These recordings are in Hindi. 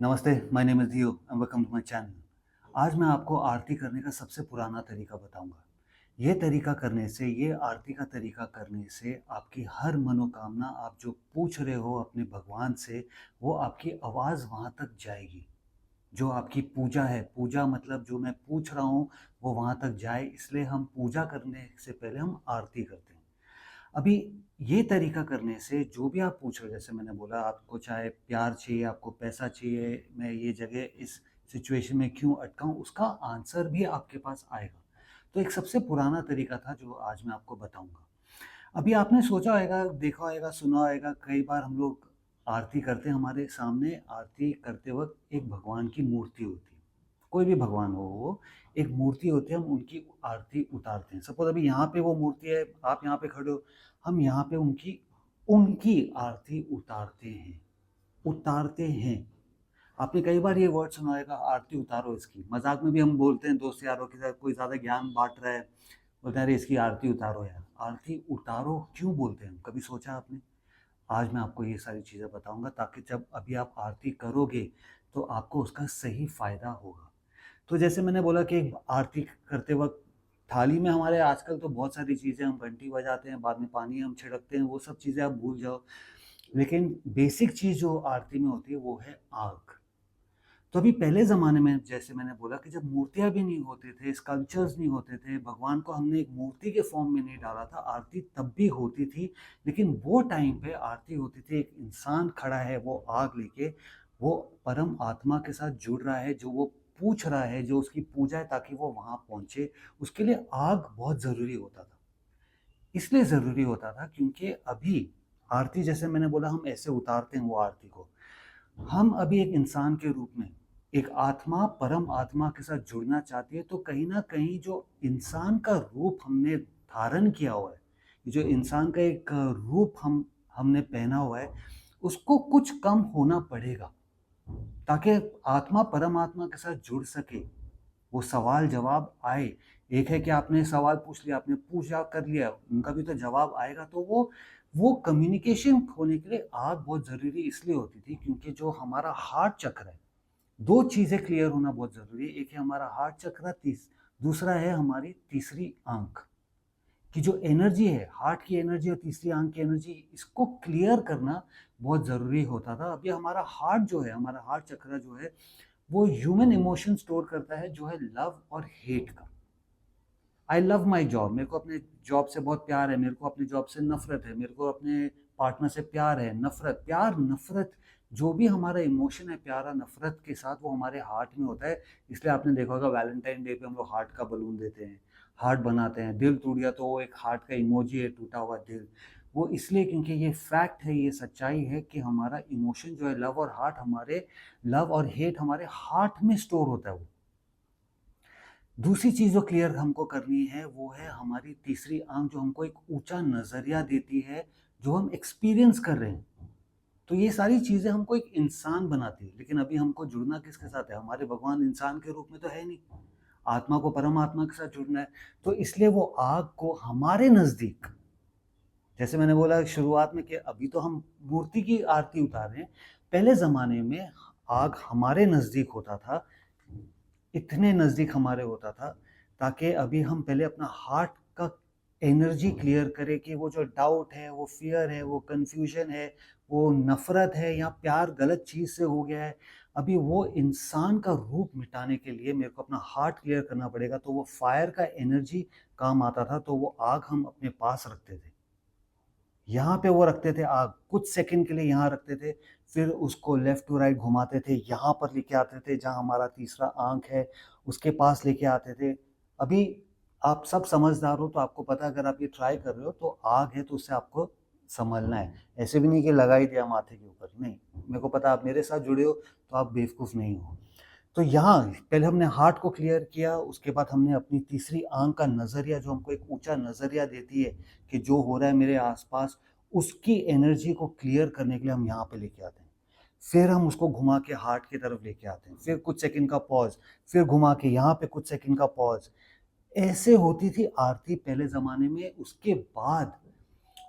नमस्ते, my name is Diyo and welcome to my channel. आज मैं आपको आरती करने का सबसे पुराना तरीका बताऊँगा। ये आरती का तरीका करने से आपकी हर मनोकामना आप जो पूछ रहे हो अपने भगवान से, वो आपकी आवाज़ वहाँ तक जाएगी। जो आपकी पूजा है, पूजा मतलब जो मैं पूछ रहा हूँ, वो वहाँ तक जाए, इसलिए हम पूजा करने से पहले हम आरती करते हैं। अभी ये तरीका करने से जो भी आप पूछ रहे हो, जैसे मैंने बोला आपको चाहे प्यार चाहिए, आपको पैसा चाहिए, मैं ये जगह इस सिचुएशन में क्यों अटका हूँ, उसका आंसर भी आपके पास आएगा। तो एक सबसे पुराना तरीका था जो आज मैं आपको बताऊँगा। अभी आपने सोचा होगा, देखा होगा, सुना होगा, कई बार हम लोग आरती करते हैं, हमारे सामने आरती करते वक़्त एक भगवान की मूर्ति होती है। कोई भी भगवान हो वो, एक मूर्ति होती है, हम उनकी आरती उतारते हैं। सपोज़ अभी यहाँ पे वो मूर्ति है, आप यहाँ पे खड़े हो, हम यहाँ पे उनकी उनकी आरती उतारते हैं। आपने कई बार ये वर्ड सुना होगा, आरती उतारो इसकी। मज़ाक में भी हम बोलते हैं दोस्त यारों के साथ, कोई ज़्यादा ज्ञान बाँट रहा है, बोलते हैं अरे इसकी आरती उतारो यार। आरती उतारो क्यों बोलते हैं हम, कभी सोचा आपने? आज मैं आपको ये सारी चीज़ें बताऊँगा ताकि जब अभी आप आरती करोगे, तो आपको उसका सही फ़ायदा होगा। तो जैसे मैंने बोला कि आरती करते वक़्त थाली में हमारे आजकल तो बहुत सारी चीज़ें, हम घंटी बजाते हैं, बाद में पानी हम छिड़कते हैं, वो सब चीज़ें आप भूल जाओ। लेकिन बेसिक चीज़ जो आरती में होती है वो है आग। तो अभी पहले ज़माने में जैसे मैंने बोला कि जब मूर्तियाँ भी नहीं होते थे, स्कल्पचर्स नहीं होते थे, भगवान को हमने एक मूर्ति के फॉर्म में नहीं डाला था, आरती तब भी होती थी। लेकिन वो टाइम पे आरती होती थी, एक इंसान खड़ा है वो आग लेके, वो परम आत्मा के साथ जुड़ रहा है, जो वो पूछ रहा है, जो उसकी पूजा है ताकि वो वहाँ पहुँचे, उसके लिए आग बहुत ज़रूरी होता था। इसलिए ज़रूरी होता था क्योंकि अभी आरती जैसे मैंने बोला हम ऐसे उतारते हैं वो आरती को। हम अभी एक इंसान के रूप में, एक आत्मा परम आत्मा के साथ जुड़ना चाहती है, तो कहीं न कहीं जो इंसान का रूप हमने धारण किया हुआ है, जो इंसान का एक रूप हमने पहना हुआ है, उसको कुछ कम होना पड़ेगा, ताकि आत्मा परमात्मा के साथ जुड़ सके, वो सवाल-जवाब आए। एक है कि आपने सवाल पूछ लिया, आपने पूजा कर लिया, उनका भी तो जवाब आएगा, तो वो कम्युनिकेशन होने के लिए आग बहुत ज़रूरी इसलिए होती थी क्योंकि जो हमारा हार्ट चक्र है, 2 चीज़ें क्लियर होना बहुत ज़रूरी है। एक है हमारा हार्ट चक्र, दूसरा है हमारी तीसरी आँख, कि जो एनर्जी है, हार्ट की एनर्जी और तीसरी आँख की एनर्जी, इसको क्लियर करना बहुत ज़रूरी होता था। अभी हमारा हार्ट जो है, हमारा हार्ट चक्र जो है, वो ह्यूमन इमोशन स्टोर करता है, जो है लव और हेट का। आई लव माई जॉब, मेरे को अपने जॉब से बहुत प्यार है, मेरे को अपनी जॉब से नफ़रत है, मेरे को अपने पार्टनर से प्यार है, नफ़रत, प्यार, नफ़रत, जो भी हमारा इमोशन है प्यार और नफ़रत के साथ, वो हमारे हार्ट में होता है। इसलिए आपने देखा होगा वैलेंटाइन डे पे हम लोग हार्ट का बलून देते हैं, हार्ट बनाते हैं, दिल टूट गया तो वो एक हार्ट का इमोजी है, टूटा हुआ दिल। वो इसलिए क्योंकि ये फैक्ट है, ये सच्चाई है कि हमारा इमोशन जो है लव और हेट हमारे हार्ट में स्टोर होता है वो। दूसरी चीज़ जो क्लियर हमको करनी है वो है हमारी तीसरी आँख, जो हमको एक ऊँचा नज़रिया देती है, जो हम एक्सपीरियंस कर रहे हैं। तो ये सारी चीज़ें हमको एक इंसान बनाती है, लेकिन अभी हमको जुड़ना किसके साथ है? हमारे भगवान इंसान के रूप में तो है नहीं। आत्मा को परमात्मा के साथ जुड़ना है, तो इसलिए वो आग को हमारे नज़दीक, जैसे मैंने बोला शुरुआत में कि अभी तो हम मूर्ति की आरती उतार रहे हैं, पहले ज़माने में आग हमारे नज़दीक होता था, इतने नज़दीक हमारे होता था, ताकि अभी हम पहले अपना हार्ट का एनर्जी क्लियर करें कि वो जो डाउट है, वो फ़ियर है, वो कन्फ्यूज़न है, वो नफ़रत है या प्यार गलत चीज़ से हो गया है। अभी वो इंसान का रूप मिटाने के लिए मेरे को अपना हार्ट क्लियर करना पड़ेगा, तो वो फायर का एनर्जी काम आता था, तो वो आग हम अपने पास रखते थे। यहाँ पे वो रखते थे आग, कुछ सेकंड के लिए यहाँ रखते थे, फिर उसको लेफ्ट टू राइट घुमाते थे, यहाँ पर लेके आते थे जहाँ हमारा तीसरा आँख है, उसके पास लेके आते थे। अभी आप सब समझदार हो तो आपको पता है, अगर आप ये ट्राई कर रहे हो तो आग है तो उससे आपको सँभलना है। ऐसे भी नहीं कि लगा ही दिया माथे के ऊपर, नहीं। मेरे को पता है आप मेरे साथ जुड़े हो तो आप बेवकूफ़ नहीं हो। तो यहाँ पहले हमने हार्ट को क्लियर किया, उसके बाद हमने अपनी तीसरी आँख का नज़रिया, जो हमको एक ऊँचा नज़रिया देती है कि जो हो रहा है मेरे आस-पास, उसकी एनर्जी को क्लियर करने के लिए हम यहाँ पे लेके आते हैं। फिर हम उसको घुमा के हार्ट की तरफ लेके आते हैं, फिर कुछ सेकंड का पॉज़, फिर घुमा के यहाँ पे कुछ सेकंड का पॉज़। ऐसे होती थी आरती पहले ज़माने में।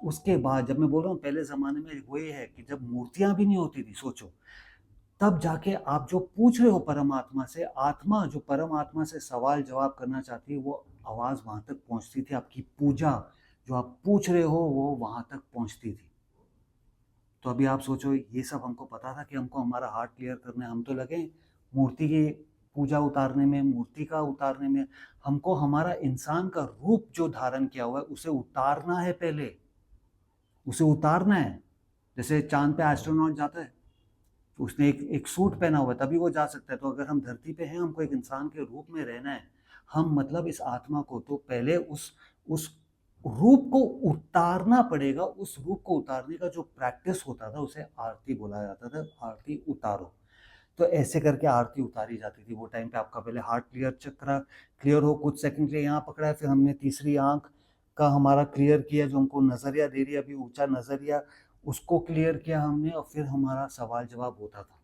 उसके बाद जब मैं बोल रहा हूँ पहले ज़माने में, वो ये है कि जब मूर्तियाँ भी नहीं होती थी, सोचो। तब जाके आप जो पूछ रहे हो परमात्मा से, आत्मा जो परमात्मा से सवाल जवाब करना चाहती है, वो आवाज़ वहाँ तक पहुँचती थी, आपकी पूजा जो आप पूछ रहे हो वो वहाँ तक पहुँचती थी। तो अभी आप सोचो, ये सब हमको पता था कि हमको हमारा हार्ट क्लियर करना है, हम तो लगे मूर्ति की पूजा उतारने में, मूर्ति का उतारने में। हमको हमारा इंसान का रूप जो धारण किया हुआ है उसे उतारना है, पहले उसे उतारना है। जैसे चांद पे एस्ट्रोनॉट जाता है, तो उसने एक सूट पहना हुआ है तभी वो जा सकता है। तो अगर हम धरती पे हैं, हमको एक इंसान के रूप में रहना है, हम मतलब इस आत्मा को तो पहले उस रूप को उतारना पड़ेगा। उस रूप को उतारने का जो प्रैक्टिस होता था उसे आरती बोला जाता था, आरती उतारो। तो ऐसे करके आरती उतारी जाती थी वो टाइम पे। आपका पहले हार्ट क्लियर, चक्र क्लियर हो, कुछ सेकंड के लिए यहाँ पकड़ा है, फिर हमने तीसरी आंख का हमारा क्लियर किया, जो हमको नजरिया दे रही है अभी, ऊंचा नजरिया, उसको क्लियर किया हमने, और फिर हमारा सवाल जवाब होता था।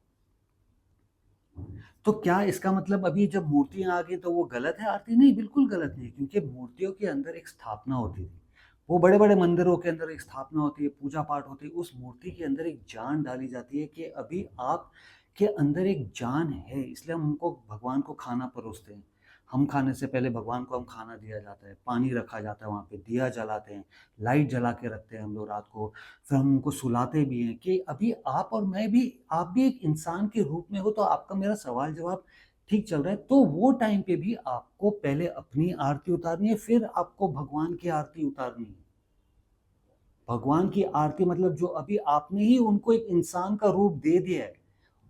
तो क्या इसका मतलब अभी जब मूर्तियां आ गई तो वो गलत है आरती? नहीं, बिल्कुल गलत नहीं, क्योंकि मूर्तियों के अंदर एक स्थापना होती थी। वो बड़े बड़े मंदिरों के अंदर एक स्थापना होती है, पूजा पाठ होती है, उस मूर्ति के अंदर एक जान डाली जाती है कि अभी आप के अंदर एक जान है, इसलिए हम उनको, भगवान को खाना परोसते हैं। हम खाने से पहले भगवान को हम खाना दिया जाता है, पानी रखा जाता है, वहाँ पे दिया जलाते हैं, लाइट जला के रखते हैं हम लोग रात को। फिर हम उनको सुलाते भी हैं कि अभी आप और मैं भी, आप भी एक इंसान के रूप में हो, तो आपका मेरा सवाल जवाब ठीक चल रहा है। तो वो टाइम पे भी आपको पहले अपनी आरती उतारनी है, फिर आपको भगवान की आरती उतारनी है। भगवान की आरती मतलब जो अभी आपने ही उनको एक इंसान का रूप दे दिया है,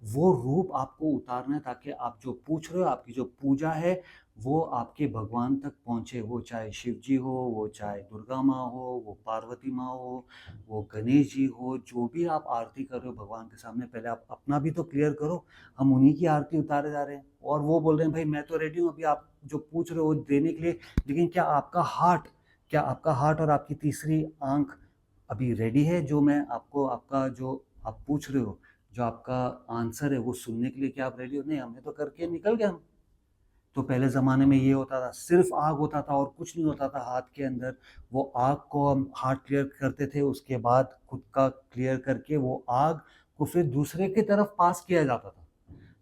वो रूप आपको उतारना है, ताकि आप जो पूछ रहे हो, आपकी जो पूजा है, वो आपके भगवान तक पहुंचे। वो चाहे शिव जी हो, वो चाहे दुर्गा माँ हो, वो पार्वती माँ हो, वो गणेश जी हो, जो भी आप आरती कर रहे हो भगवान के सामने, पहले आप अपना भी तो क्लियर करो। हम उन्हीं की आरती उतारे जा रहे हैं, और वो बोल रहे हैं भाई मैं तो रेडी हूँ अभी आप जो पूछ रहे हो देने के लिए, लेकिन क्या आपका हार्ट और आपकी तीसरी आंख अभी रेडी है? जो मैं आपको, आपका जो आप पूछ रहे हो, जो आपका आंसर है वो सुनने के लिए, क्या आप रेडी हो? नहीं, हमने तो करके निकल गए हम। तो पहले ज़माने में ये होता था, सिर्फ आग होता था और कुछ नहीं होता था हाथ के अंदर। वो आग को हम हार्ट क्लियर करते थे, उसके बाद खुद का क्लियर करके वो आग को फिर दूसरे की तरफ पास किया जाता था।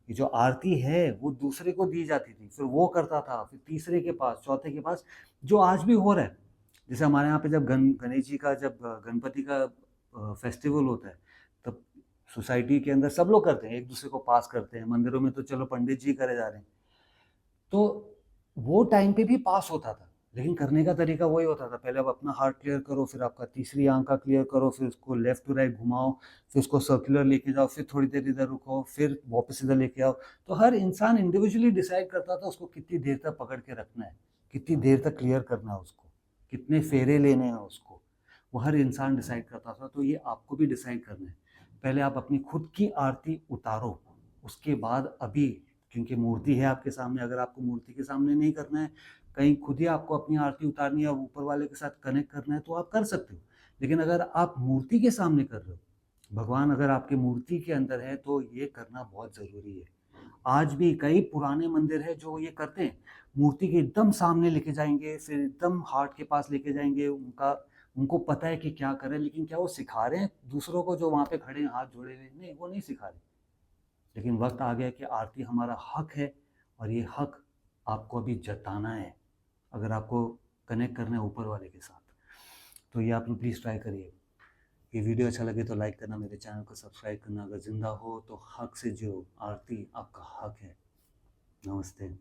ये जो आरती है वो दूसरे को दी जाती थी, फिर वो करता था, फिर तीसरे के पास, चौथे के पास, जो आज भी हो रहा है। जैसे हमारे यहाँ पे जब गणेश जी का, जब गणपति का फेस्टिवल होता है, तब सोसाइटी के अंदर सब लोग करते हैं, एक दूसरे को पास करते हैं। मंदिरों में तो चलो पंडित जी करे जा रहे हैं। तो वो टाइम पे भी पास होता था, लेकिन करने का तरीका वही होता था। पहले आप अपना हार्ट क्लियर करो, फिर आपका तीसरी आंख का क्लियर करो, फिर उसको लेफ्ट टू राइट घुमाओ, फिर उसको सर्कुलर लेके जाओ, फिर थोड़ी देर इधर रुको, फिर वापस इधर लेके आओ। तो हर इंसान इंडिविजुअली डिसाइड करता था उसको कितनी देर तक पकड़ के रखना है, कितनी देर तक क्लियर करना है उसको, कितने फेरे लेने हैं उसको, वो हर इंसान डिसाइड करता था। तो ये आपको भी डिसाइड करना है। पहले आप अपनी खुद की आरती उतारो, उसके बाद अभी, क्योंकि मूर्ति है आपके सामने, अगर आपको मूर्ति के सामने नहीं करना है, कहीं खुद ही आपको अपनी आरती उतारनी है, ऊपर वाले के साथ कनेक्ट करना है, तो आप कर सकते हो। लेकिन अगर आप मूर्ति के सामने कर रहे हो, भगवान अगर आपके मूर्ति के अंदर है, तो ये करना बहुत ज़रूरी है। आज भी कई पुराने मंदिर है जो ये करते हैं, मूर्ति के एकदम सामने लेके जाएंगे, फिर एकदम हार्ट के पास लेके जाएंगे, उनका, उनको पता है कि क्या करें, लेकिन क्या वो सिखा रहे हैं दूसरों को जो वहाँ पे खड़े हैं हाथ जोड़े हुए? नहीं, वो नहीं सिखा रहे। लेकिन वक्त आ गया कि आरती हमारा हक है, और ये हक आपको अभी जताना है, अगर आपको कनेक्ट करना है ऊपर वाले के साथ। तो ये आप लोग प्लीज़ ट्राई करिए। ये वीडियो अच्छा लगे तो लाइक करना, मेरे चैनल को सब्सक्राइब करना। अगर ज़िंदा हो तो हक से जियो, आरती आपका हक है। नमस्ते।